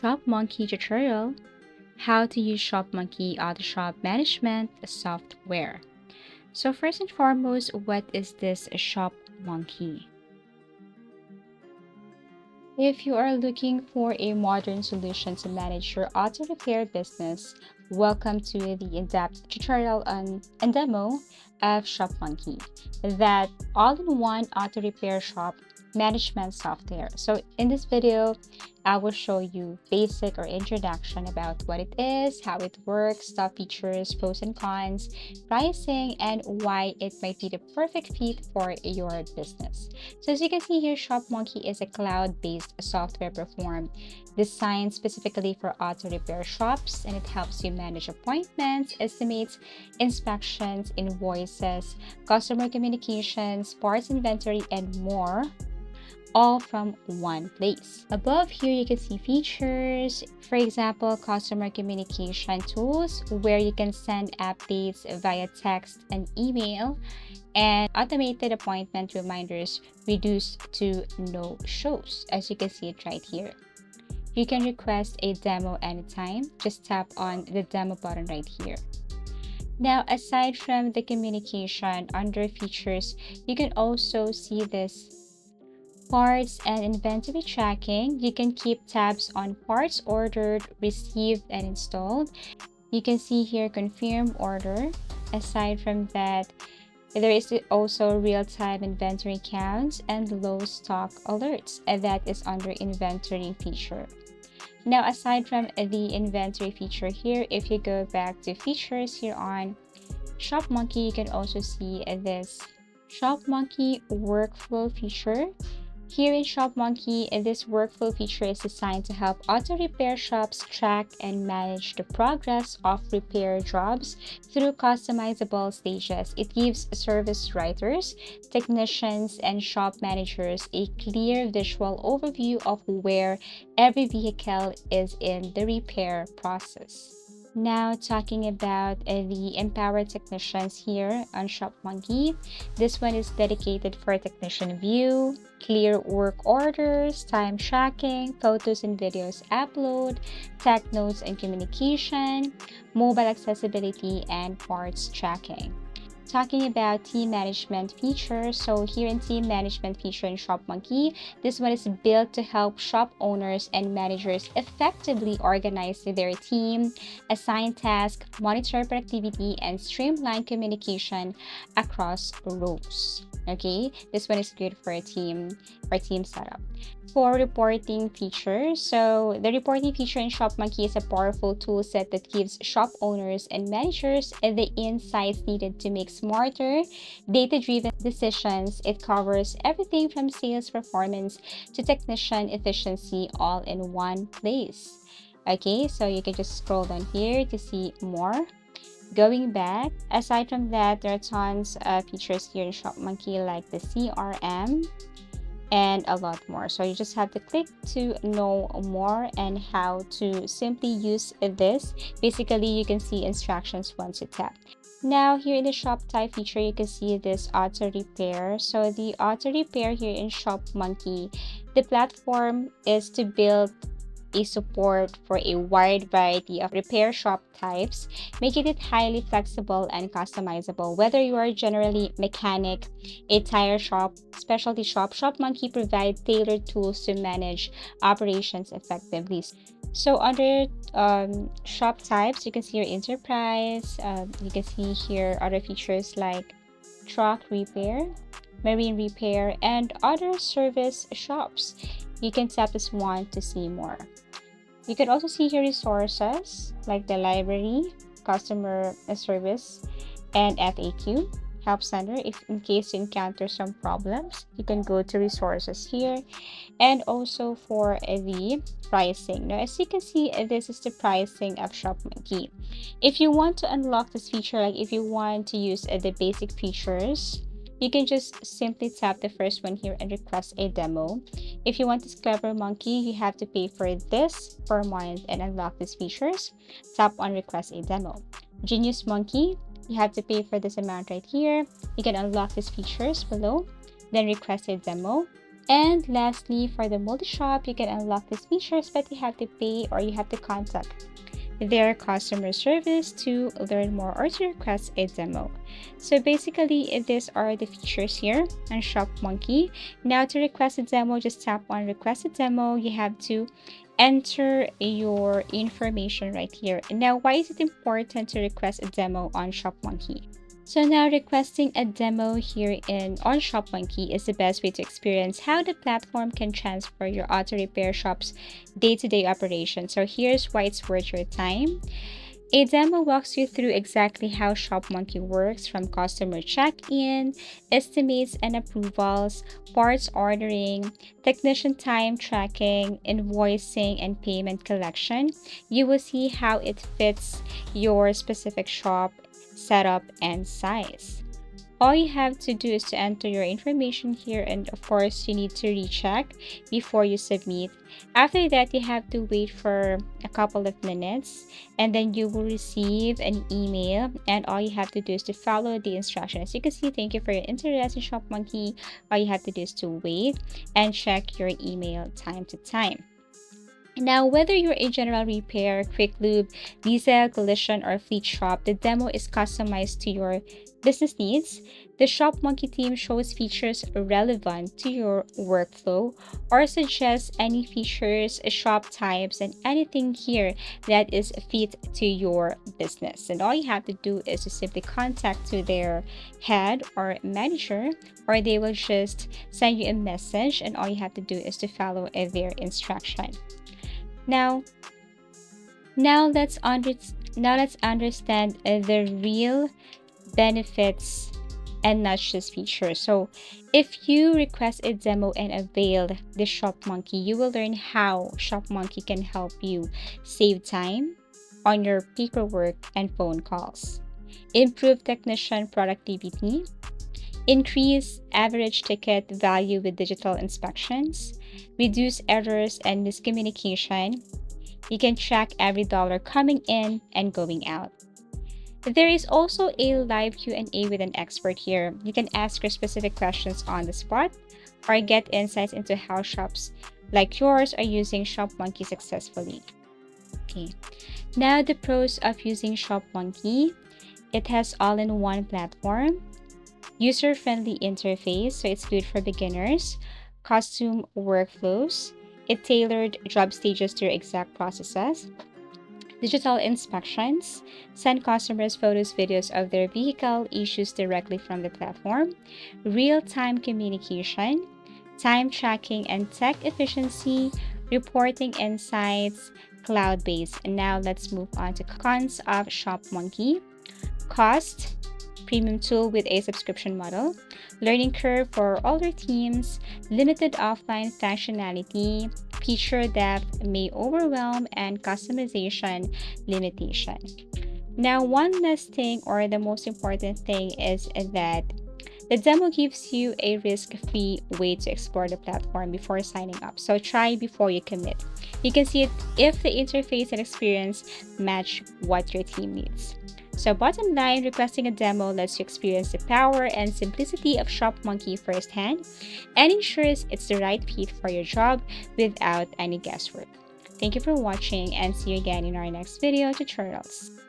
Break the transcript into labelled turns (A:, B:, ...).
A: Shopmonkey tutorial: how to use Shopmonkey auto shop management software. So first and foremost, what is this Shopmonkey? If you are looking for a modern solution to manage your auto repair business, welcome to the in-depth tutorial and demo of Shopmonkey, that all-in-one auto repair shop management software. So in this video, I will show you basic or introduction about what it is, how it works, top features, pros and cons, pricing, and why it might be the perfect fit for your business. So as you can see here, Shopmonkey is a cloud-based software platform designed specifically for auto repair shops, and it helps you manage appointments, estimates, inspections, invoices, customer communications, parts inventory, and more, all from one place. Above here, you can see features, for example, customer communication tools, where you can send updates via text and email, and automated appointment reminders reduced to no shows, as you can see it right here. You can request a demo anytime. Just tap on the demo button right here. Now, aside from the communication, under features, you can also see this parts and inventory tracking. You can keep tabs on parts ordered, received, and installed. You can see here confirm order. Aside from that, there is also real-time inventory counts and low stock alerts, and that is under inventory feature. Now, aside from the inventory feature here, if you go back to features here on Shopmonkey, you can also see this Shopmonkey workflow feature. Here in Shopmonkey, this workflow feature is designed to help auto repair shops track and manage the progress of repair jobs through customizable stages. It gives service writers, technicians, and shop managers a clear visual overview of where every vehicle is in the repair process. Now, talking about the empowered technicians here on Shopmonkey, this one is dedicated for technician view, clear work orders, time tracking, photos and videos upload, tech notes and communication, mobile accessibility, and parts tracking. Talking about team management features, so here in team management feature in Shopmonkey, this one is built to help shop owners and managers effectively organize their team, assign tasks, monitor productivity, and streamline communication across roles. Okay, this one is good for a team setup. For reporting features, so the reporting feature in Shopmonkey is a powerful tool set that gives shop owners and managers the insights needed to make smarter, data-driven decisions. It covers everything from sales performance to technician efficiency, all in one place. Okay, so you can just scroll down here to see more. Going back, aside from that, there are tons of features here in Shopmonkey, like the CRM and a lot more. So you just have to click to know more and how to simply use this. Basically, you can see instructions once you tap. Now, here in the shop type feature, you can see this auto repair. So the auto repair here in Shopmonkey, the platform is to build a support for a wide variety of repair shop types, making it highly flexible and customizable. Whether you are generally mechanic, a tire shop, specialty shop, Shopmonkey provides tailored tools to manage operations effectively. So under shop types, you can see your enterprise. You can see here other features like truck repair, marine repair, and other service shops. You can tap this one to see more. You can also see here resources like the library, customer service, and FAQ, help center. If in case you encounter some problems, you can go to resources here. And also for the pricing. Now, as you can see, this is the pricing of Shopmonkey. If you want to unlock this feature, like if you want to use the basic features, you can just simply tap the first one here and request a demo. If you want this Clever Monkey, you have to pay for this per month and unlock these features. Tap on request a demo. Genius Monkey, you have to pay for this amount right here. You can unlock these features below, then request a demo. And lastly, for the multi-shop, you can unlock these features, but you have to pay or you have to contact their customer service to learn more or to request a demo. So basically, these are the features here on Shopmonkey. Now to request a demo, just tap on request a demo. You have to enter your information right here. Now, why is it important to request a demo on Shopmonkey? So now requesting a demo here in on Shopmonkey is the best way to experience how the platform can transfer your auto repair shop's day-to-day operation. So here's why it's worth your time. A demo walks you through exactly how Shopmonkey works, from customer check-in, estimates and approvals, parts ordering, technician time tracking, invoicing, and payment collection. You will see how it fits your specific shop, setup, and size. All you have to do is to enter your information here, and of course you need to recheck before you submit. After that, you have to wait for a couple of minutes, and then you will receive an email, and all you have to do is to follow the instructions. As you can see, thank you for your interest in Shopmonkey. All you have to do is to wait and check your email time to time. Now, whether you're a general repair, quick lube, diesel, collision, or fleet shop, the demo is customized to your business needs. The Shopmonkey team shows features relevant to your workflow or suggests any features, shop types, and anything here that is fit to your business. And all you have to do is to simply contact to their head or manager, or they will just send you a message, and all you have to do is to follow their instruction. Now, now let's under now let's understand the real benefits and not just features. So, if you request a demo and avail the Shopmonkey, you will learn how Shopmonkey can help you save time on your paperwork and phone calls, improve technician productivity, increase average ticket value with digital inspections, reduce errors and miscommunication. You can track every dollar coming in and going out. There is also a live Q&A with an expert here. You can ask your specific questions on the spot or get insights into how shops like yours are using Shopmonkey successfully. Okay. Now the pros of using Shopmonkey. It has all-in-one platform, user-friendly interface, so it's good for beginners, custom workflows, it tailored job stages to your exact processes, digital inspections, send customers photos, videos of their vehicle issues directly from the platform, real-time communication, time tracking and tech efficiency, reporting insights, cloud-based. And now let's move on to cons of Shopmonkey. Cost, premium tool with a subscription model, learning curve for older teams, limited offline functionality, feature depth may overwhelm, and customization limitation. Now, one last thing, or the most important thing, is that the demo gives you a risk-free way to explore the platform before signing up. So try before you commit. You can see it if the interface and experience match what your team needs. So bottom line, requesting a demo lets you experience the power and simplicity of Shopmonkey firsthand and ensures it's the right fit for your job without any guesswork. Thank you for watching, and see you again in our next video tutorials.